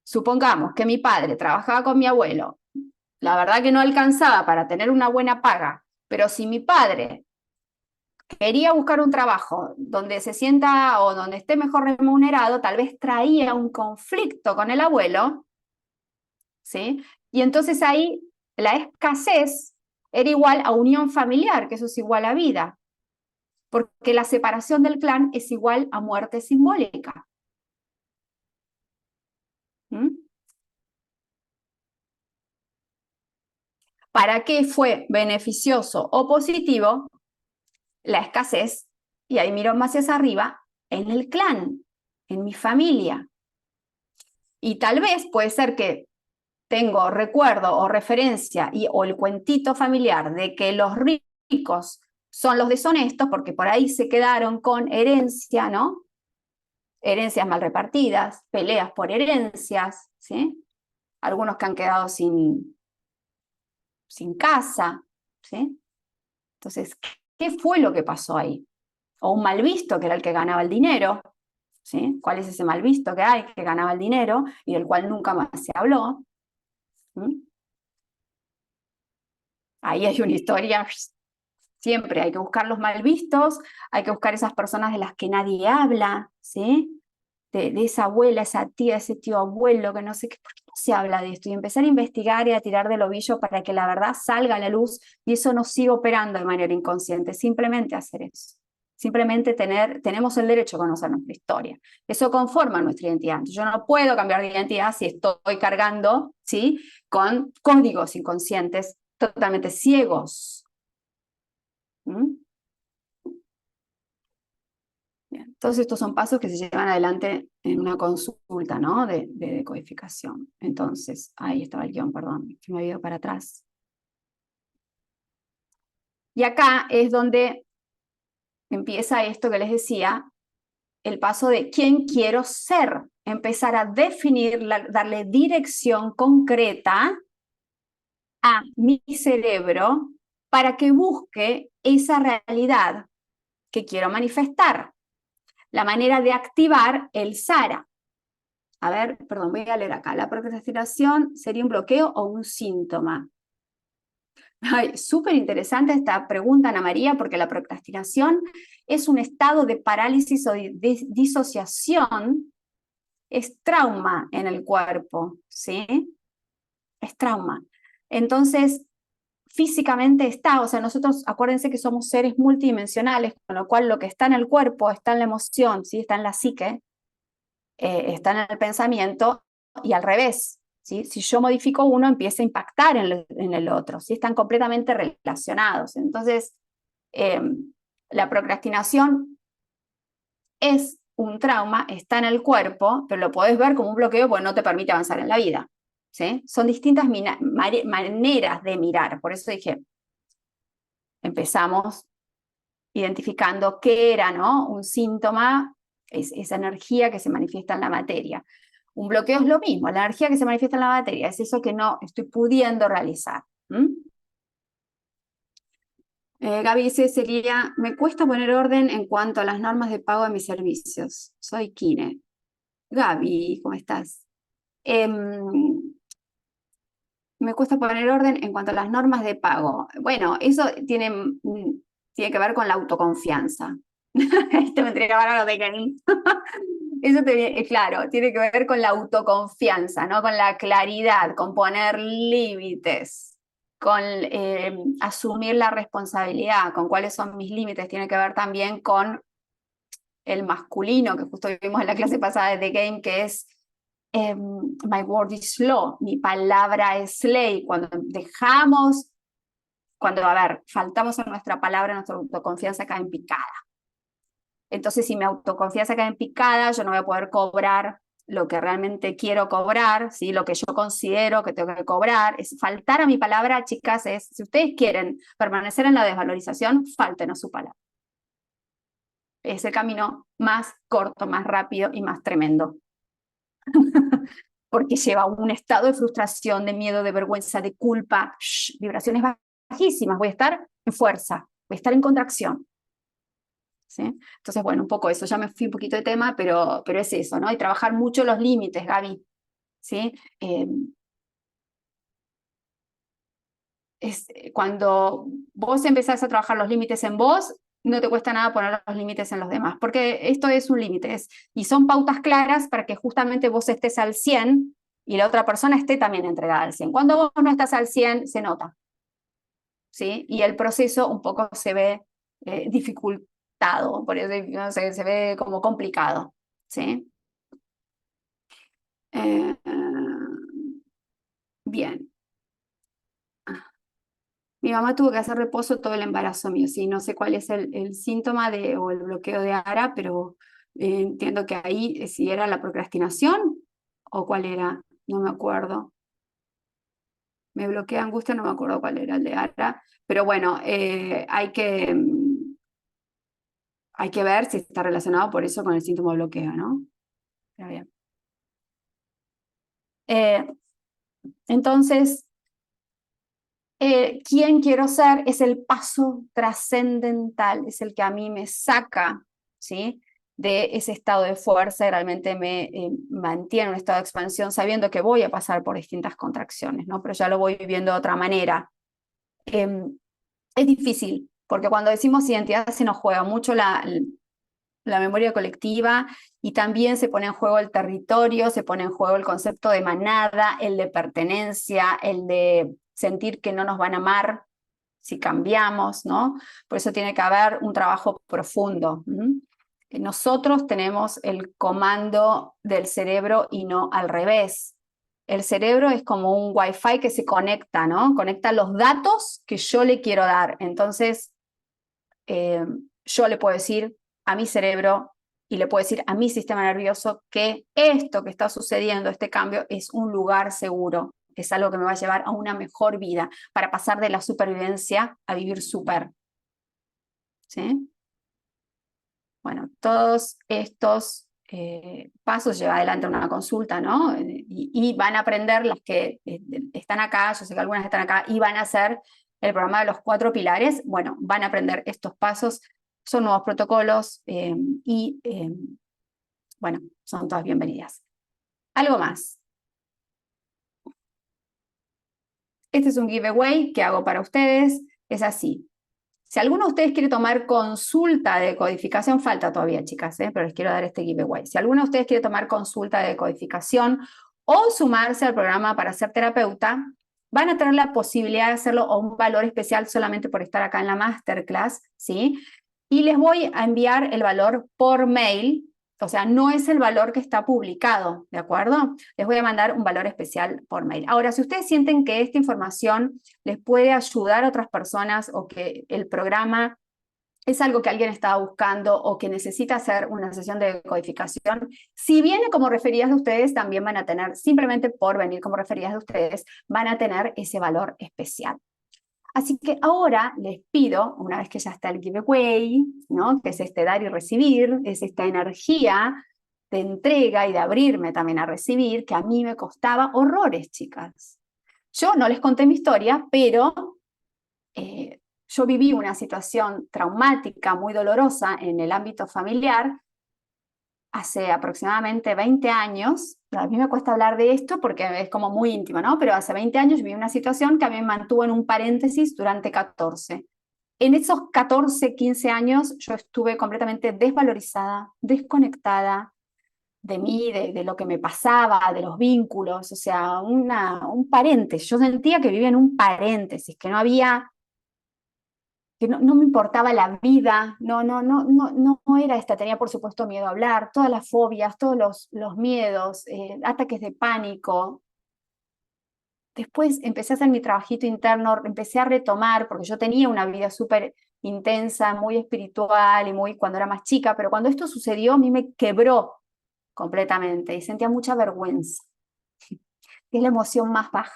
Supongamos que mi padre trabajaba con mi abuelo, la verdad que no alcanzaba para tener una buena paga, pero si mi padre quería buscar un trabajo donde se sienta o donde esté mejor remunerado, tal vez traía un conflicto con el abuelo, ¿sí? Y entonces ahí la escasez era igual a unión familiar, que eso es igual a vida, porque la separación del clan es igual a muerte simbólica. ¿Mm? ¿Para qué fue beneficioso o positivo la escasez? Y ahí miro más hacia arriba, en el clan, en mi familia. Y tal vez puede ser que tengo recuerdo o referencia o el cuentito familiar de que los ricos son los deshonestos porque por ahí se quedaron con herencia, ¿no? Herencias mal repartidas, peleas por herencias, ¿sí? Algunos que han quedado sin casa, ¿sí? Entonces, ¿qué fue lo que pasó ahí? O un mal visto, que era el que ganaba el dinero, ¿sí? ¿Cuál es ese mal visto que hay, que ganaba el dinero y del cual nunca más se habló? ¿Mm? Ahí hay una historia, siempre hay que buscar los mal vistos, hay que buscar esas personas de las que nadie habla, ¿sí? De esa abuela, esa tía, ese tío abuelo, que no sé qué, ¿por qué no se habla de esto? Y empezar a investigar y a tirar del ovillo para que la verdad salga a la luz y eso no siga operando de manera inconsciente, simplemente hacer eso. Simplemente tenemos el derecho a conocer nuestra historia. Eso conforma nuestra identidad. Entonces, yo no puedo cambiar de identidad si estoy cargando, ¿sí? Con códigos inconscientes totalmente ciegos. ¿Mm? Bien. Todos estos son pasos que se llevan adelante en una consulta, ¿no? de decodificación. Entonces, ahí estaba el guión, perdón, que me había ido para atrás. Y acá es donde empieza esto que les decía, el paso de quién quiero ser, empezar a definir, darle dirección concreta a mi cerebro para que busque esa realidad que quiero manifestar. La manera de activar el SARA. A ver, perdón, voy a leer acá. La procrastinación sería un bloqueo o un síntoma. Súper interesante esta pregunta, Ana María, porque la procrastinación es un estado de parálisis o de disociación, es trauma en el cuerpo, ¿sí? Es trauma. Entonces, físicamente está, o sea, nosotros, acuérdense que somos seres multidimensionales, con lo cual lo que está en el cuerpo está en la emoción, ¿sí? Está en la psique, está en el pensamiento y al revés. ¿Sí? Si yo modifico uno, empieza a impactar en el otro, ¿sí? Están completamente relacionados. Entonces, eh, la procrastinación es un trauma, está en el cuerpo, pero lo podés ver como un bloqueo porque no te permite avanzar en la vida. ¿Sí? Son distintas maneras de mirar. Por eso dije, empezamos identificando qué era, ¿no? Un síntoma, es esa energía que se manifiesta en la materia. Un bloqueo es lo mismo, la energía que se manifiesta en la materia, es eso que no estoy pudiendo realizar. Gaby dice, sería, me cuesta poner orden en cuanto a las normas de pago de mis servicios. Soy Kine. Gaby, ¿cómo estás? me cuesta poner orden en cuanto a las normas de pago. Bueno, eso tiene que ver con la autoconfianza. Esto me tendría bárbaro de Karen. Eso claro, tiene que ver con la autoconfianza, ¿no? Con la claridad, con poner límites, con asumir la responsabilidad, con cuáles son mis límites. Tiene que ver también con el masculino, que justo vimos en la clase pasada de The Game, que es my word is law, mi palabra es ley. Cuando, a ver, faltamos a nuestra palabra, nuestra autoconfianza cae en picada. Entonces, si mi autoconfianza cae en picada, yo no voy a poder cobrar lo que realmente quiero cobrar, ¿sí? Lo que yo considero que tengo que cobrar. Es faltar a mi palabra, chicas, si ustedes quieren permanecer en la desvalorización, falten a su palabra. Es el camino más corto, más rápido y más tremendo. Porque lleva a un estado de frustración, de miedo, de vergüenza, de culpa, vibraciones bajísimas. Voy a estar en fuerza, voy a estar en contracción. ¿Sí? Entonces, bueno, un poco eso, ya me fui un poquito de tema, pero es eso, ¿no? Y trabajar mucho los límites, Gaby, ¿sí? Cuando vos empezás a trabajar los límites en vos, no te cuesta nada poner los límites en los demás, porque esto es un límite, y son pautas claras para que justamente vos estés al 100 y la otra persona esté también entregada al 100. Cuando vos no estás al 100, se nota, ¿sí? Y el proceso un poco se ve dificultado, por eso no sé, se ve como complicado, ¿sí? Bien. Mi mamá tuvo que hacer reposo todo el embarazo mío, sí, no sé cuál es el síntoma o el bloqueo de ARA, pero entiendo que ahí si era la procrastinación o cuál era, no me acuerdo. Me bloquea angustia, no me acuerdo cuál era el de ARA, pero bueno, hay que ver si está relacionado por eso con el síntoma de bloqueo, ¿no? Está bien. Entonces, quién quiero ser es el paso trascendental, es el que a mí me saca, ¿sí? De ese estado de fuerza y realmente me mantiene en un estado de expansión sabiendo que voy a pasar por distintas contracciones, ¿no? Pero ya lo voy viviendo de otra manera. Es difícil, porque cuando decimos identidad se nos juega mucho la memoria colectiva y también se pone en juego el territorio, se pone en juego el concepto de manada, el de pertenencia, el de sentir que no nos van a amar si cambiamos, ¿no? Por eso tiene que haber un trabajo profundo. Nosotros tenemos el comando del cerebro y no al revés. El cerebro es como un wifi que se conecta, ¿no? Conecta los datos que yo le quiero dar. Entonces, yo le puedo decir a mi cerebro y le puedo decir a mi sistema nervioso que esto que está sucediendo, este cambio, es un lugar seguro, es algo que me va a llevar a una mejor vida, para pasar de la supervivencia a vivir súper. ¿Sí? Bueno, todos estos pasos lleva adelante una consulta, ¿no? Y van a aprender las que están acá, yo sé que algunas están acá, y van a hacer el programa de los 4 pilares. Bueno, van a aprender estos pasos, son nuevos protocolos bueno, son todas bienvenidas. Algo más. Este es un giveaway que hago para ustedes, es así. Si alguno de ustedes quiere tomar consulta de codificación, falta todavía, chicas, pero les quiero dar este giveaway. Si alguno de ustedes quiere tomar consulta de codificación o sumarse al programa para ser terapeuta, van a tener la posibilidad de hacerlo a un valor especial solamente por estar acá en la masterclass, ¿sí? Y les voy a enviar el valor por mail, o sea, no es el valor que está publicado, ¿de acuerdo? Les voy a mandar un valor especial por mail. Ahora, si ustedes sienten que esta información les puede ayudar a otras personas o que el programa es algo que alguien estaba buscando o que necesita hacer una sesión de codificación, si viene como referidas de ustedes, también van a tener, simplemente por venir como referidas de ustedes, van a tener ese valor especial. Así que ahora les pido, una vez que ya está el giveaway, ¿no? Que es este dar y recibir, es esta energía de entrega y de abrirme también a recibir, que a mí me costaba horrores, chicas. Yo no les conté mi historia, pero yo viví una situación traumática, muy dolorosa en el ámbito familiar, hace aproximadamente 20 años, a mí me cuesta hablar de esto porque es como muy íntimo, ¿no? Pero hace 20 años viví una situación que a mí me mantuvo en un paréntesis durante 14. En esos 14, 15 años yo estuve completamente desvalorizada, desconectada de mí, de lo que me pasaba, de los vínculos, o sea, un paréntesis. Yo sentía que vivía en un paréntesis, que no había, que no me importaba la vida, no era esta, tenía por supuesto miedo a hablar, todas las fobias, todos los miedos, ataques de pánico. Después empecé a hacer mi trabajito interno, empecé a retomar, porque yo tenía una vida súper intensa, muy espiritual y muy cuando era más chica, pero cuando esto sucedió a mí me quebró completamente y sentía mucha vergüenza, que es la emoción más baja.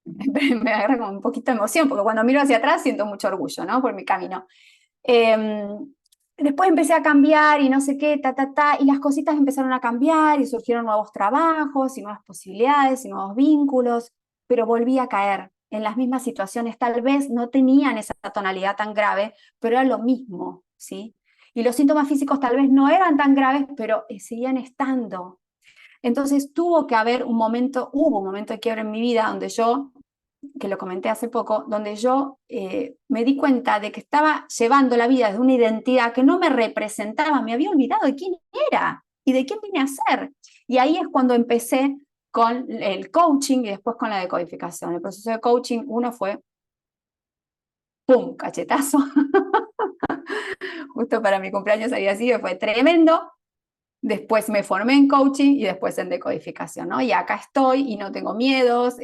Me agarra como un poquito de emoción, porque cuando miro hacia atrás siento mucho orgullo, ¿no? Por mi camino. Después empecé a cambiar y no sé qué, y las cositas empezaron a cambiar y surgieron nuevos trabajos y nuevas posibilidades y nuevos vínculos, pero volví a caer en las mismas situaciones. Tal vez no tenían esa tonalidad tan grave, pero era lo mismo, ¿sí? Y los síntomas físicos tal vez no eran tan graves, pero seguían estando. Entonces hubo un momento de quiebre en mi vida donde yo, que lo comenté hace poco, donde yo me di cuenta de que estaba llevando la vida de una identidad que no me representaba, me había olvidado de quién era y de quién vine a ser. Y ahí es cuando empecé con el coaching y después con la decodificación. El proceso de coaching, uno fue, ¡pum!, cachetazo. Justo para mi cumpleaños había sido, fue tremendo. Después me formé en coaching y después en decodificación, ¿no? Y acá estoy y no tengo miedos,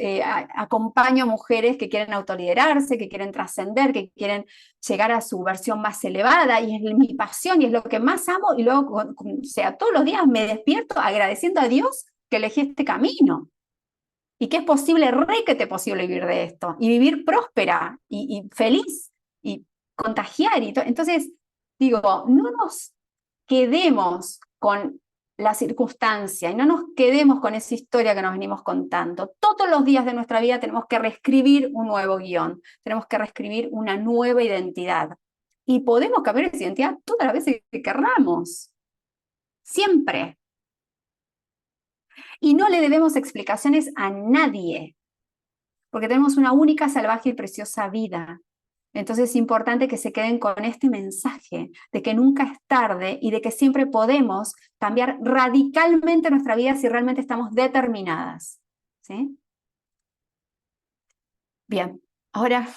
acompaño a mujeres que quieren autoliderarse, que quieren trascender, que quieren llegar a su versión más elevada y es mi pasión y es lo que más amo y luego, o sea, todos los días me despierto agradeciendo a Dios que elegí este camino y que es posible, re que te posible vivir de esto y vivir próspera y feliz y contagiar y todo. Entonces, digo, no nos quedemos con la circunstancia y no nos quedemos con esa historia que nos venimos contando. Todos los días de nuestra vida tenemos que reescribir un nuevo guión, tenemos que reescribir una nueva identidad. Y podemos cambiar esa identidad todas las veces que querramos, siempre. Y no le debemos explicaciones a nadie, porque tenemos una única, salvaje y preciosa vida. Entonces es importante que se queden con este mensaje de que nunca es tarde y de que siempre podemos cambiar radicalmente nuestra vida si realmente estamos determinadas. ¿Sí? Bien, ahora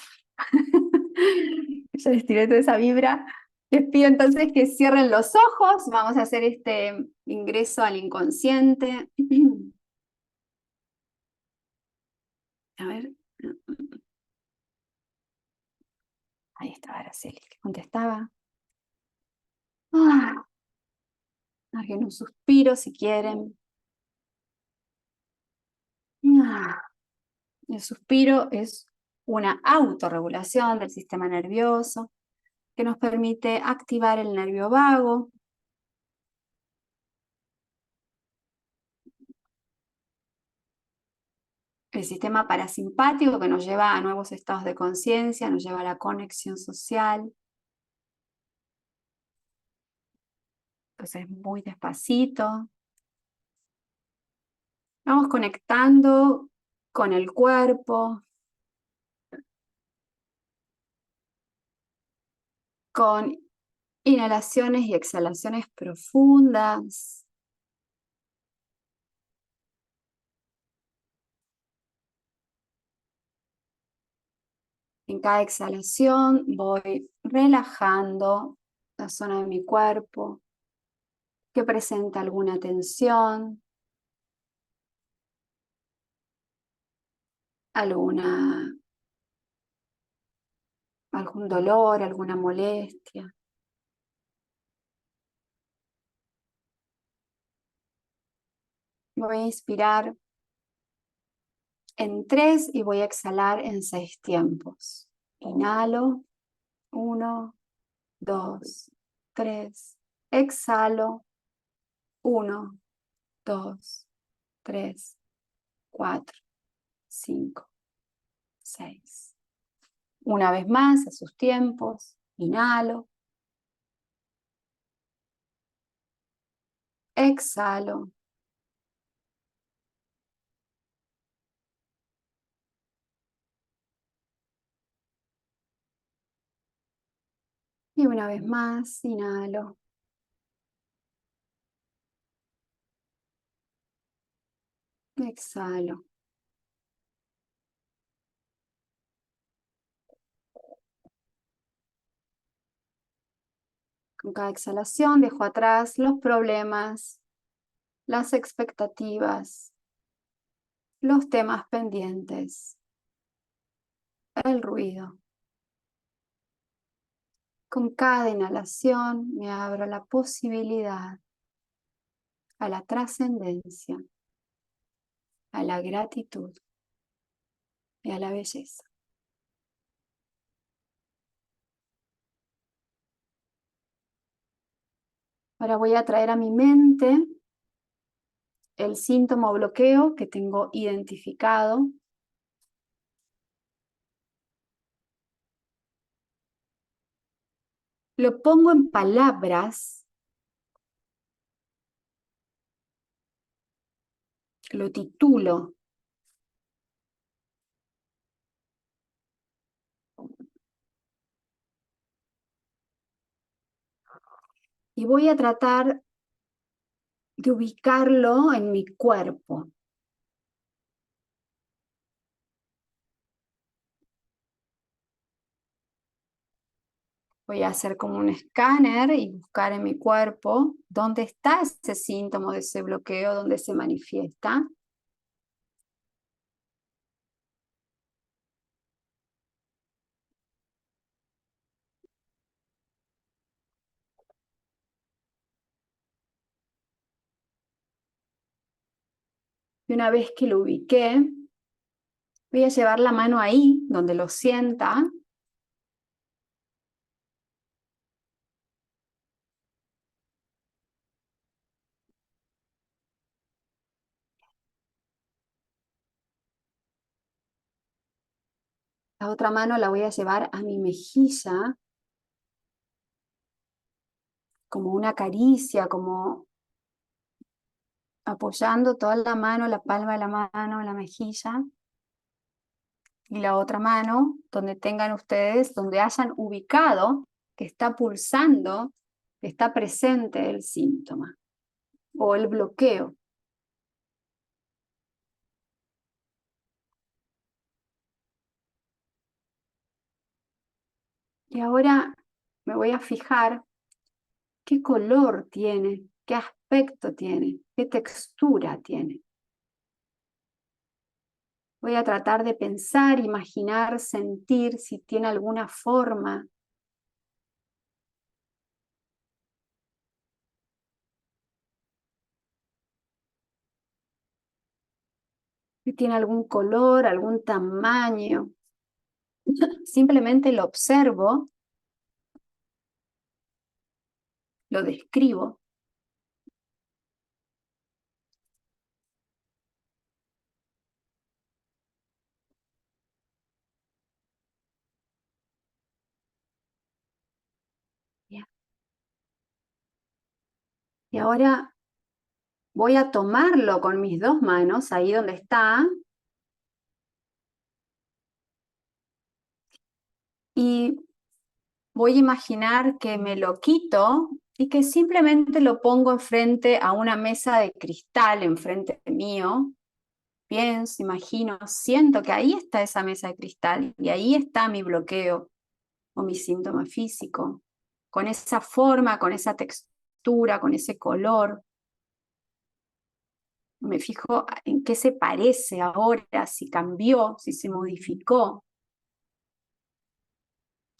ya les tiré toda esa vibra. Les pido entonces que cierren los ojos. Vamos a hacer este ingreso al inconsciente. A ver. Ahí estaba Araceli, que contestaba. Ah, Larguen un suspiro si quieren. Ah, el suspiro es una autorregulación del sistema nervioso que nos permite activar el nervio vago, el sistema parasimpático que nos lleva a nuevos estados de conciencia, nos lleva a la conexión social. Entonces, muy despacito. Vamos conectando con el cuerpo, con inhalaciones y exhalaciones profundas. En cada exhalación voy relajando la zona de mi cuerpo que presenta alguna tensión, alguna, algún dolor, alguna molestia. Voy a inspirar en 3 y voy a exhalar en 6 tiempos. Inhalo, 1, 2, 3. Exhalo, 1, 2, 3, 4, 5, 6. Una vez más a sus tiempos. Inhalo. exhalo. Y una vez más, inhalo. Exhalo. Con cada exhalación dejo atrás los problemas, las expectativas, los temas pendientes, el ruido. Con cada inhalación me abro la posibilidad a la trascendencia, a la gratitud y a la belleza. Ahora voy a traer a mi mente el síntoma o bloqueo que tengo identificado. Lo pongo en palabras, lo titulo. Y voy a tratar de ubicarlo en mi cuerpo. Voy a hacer como un escáner y buscar en mi cuerpo dónde está ese síntoma de ese bloqueo, dónde se manifiesta. Y una vez que lo ubiqué, voy a llevar la mano ahí, donde lo sienta. La otra mano la voy a llevar a mi mejilla, como una caricia, como apoyando toda la mano, la palma de la mano en la mejilla. Y la otra mano, donde tengan ustedes, donde hayan ubicado que está pulsando, que está presente el síntoma o el bloqueo. Y ahora me voy a fijar qué color tiene, qué aspecto tiene, qué textura tiene. Voy a tratar de pensar, imaginar, sentir si tiene alguna forma. Si tiene algún color, algún tamaño. Simplemente lo observo, lo describo. Bien. Y ahora voy a tomarlo con mis dos manos, ahí donde está, y voy a imaginar que me lo quito y que simplemente lo pongo enfrente a una mesa de cristal enfrente mío. Pienso, imagino, siento que ahí está esa mesa de cristal y ahí está mi bloqueo o mi síntoma físico, con esa forma, con esa textura, con ese color. Me fijo en qué se parece ahora, si cambió, si se modificó.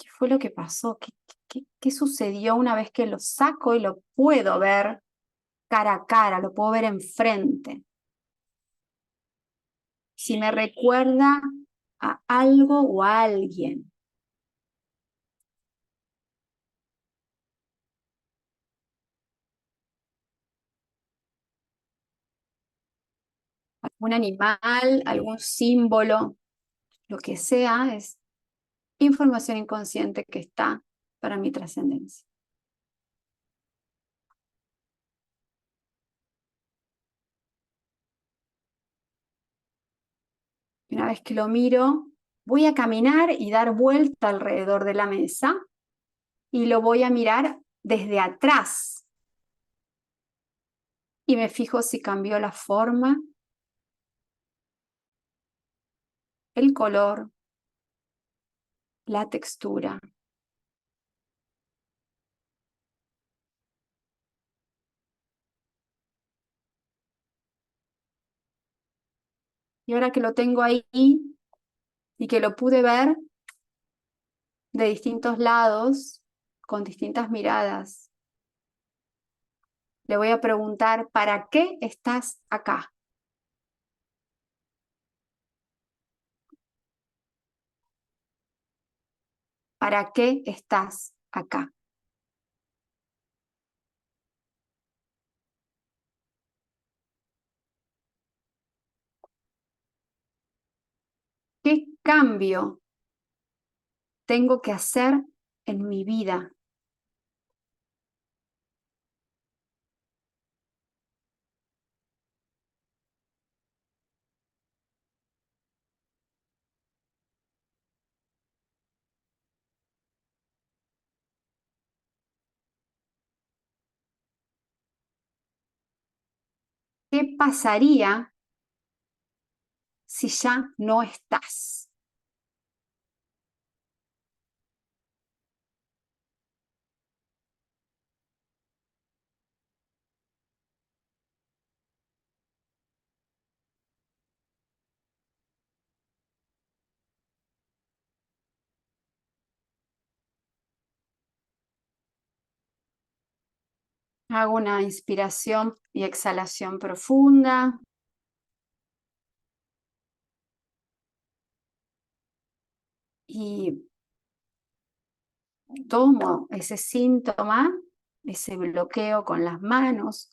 ¿Qué fue lo que pasó? ¿Qué sucedió una vez que lo saco y lo puedo ver cara a cara, lo puedo ver enfrente? Si me recuerda a algo o a alguien. Algún animal, algún símbolo, lo que sea, es información inconsciente que está para mi trascendencia. Una vez que lo miro, voy a caminar y dar vuelta alrededor de la mesa y lo voy a mirar desde atrás. Y me fijo si cambió la forma, el color, la textura. Y ahora que lo tengo ahí y que lo pude ver de distintos lados, con distintas miradas, le voy a preguntar, ¿para qué estás acá? ¿Para qué estás acá? ¿Qué cambio tengo que hacer en mi vida? ¿Qué pasaría si ya no estás? Hago una inspiración y exhalación profunda. Y tomo ese síntoma, ese bloqueo con las manos,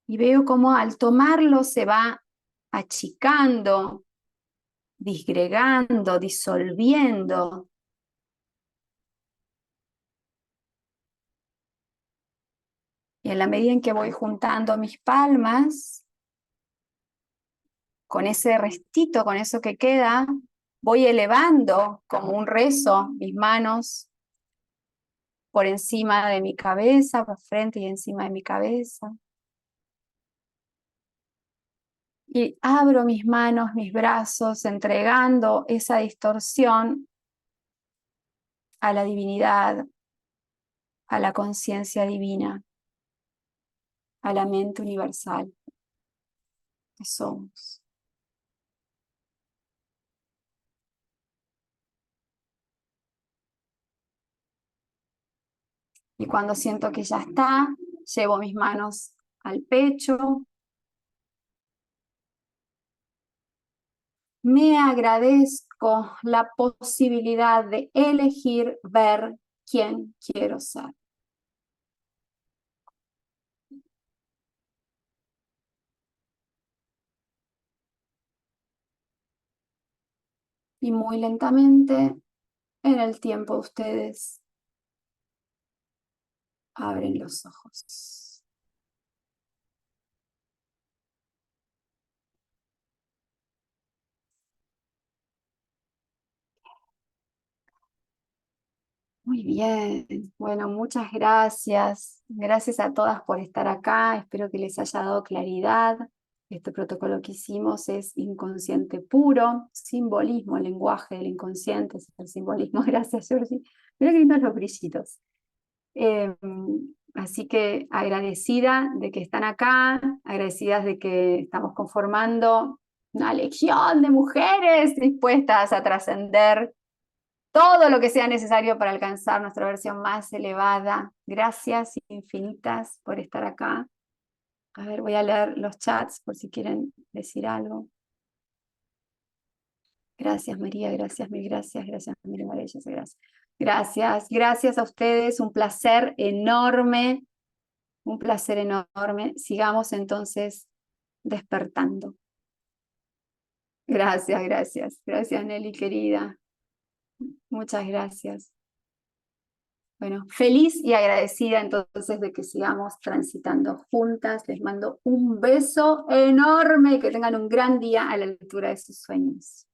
y veo cómo al tomarlo se va achicando, disgregando, disolviendo. Y en la medida en que voy juntando mis palmas, con ese restito, con eso que queda, voy elevando como un rezo mis manos por encima de mi cabeza, por frente y encima de mi cabeza. Y abro mis manos, mis brazos, entregando esa distorsión a la divinidad, a la conciencia divina, a la mente universal que somos. Y cuando siento que ya está, llevo mis manos al pecho. Me agradezco la posibilidad de elegir ver quién quiero ser. Y muy lentamente, en el tiempo de ustedes, abren los ojos. Muy bien, bueno, muchas gracias. Gracias a todas por estar acá. Espero que les haya dado claridad. Este protocolo que hicimos es inconsciente puro, simbolismo, lenguaje del inconsciente, es el simbolismo. Gracias, Georgie. Mira qué lindos los brillitos. Así que agradecida de que están acá, agradecidas de que estamos conformando una legión de mujeres dispuestas a trascender todo lo que sea necesario para alcanzar nuestra versión más elevada. Gracias infinitas por estar acá. A ver, voy a leer los chats por si quieren decir algo. Gracias, María, gracias, mil gracias, gracias, mil maravillas, gracias. Gracias, gracias a ustedes, un placer enorme, un placer enorme. Sigamos entonces despertando. Gracias, gracias, gracias, Nelly, querida. Muchas gracias. Bueno, feliz y agradecida entonces de que sigamos transitando juntas. Les mando un beso enorme y que tengan un gran día a la altura de sus sueños.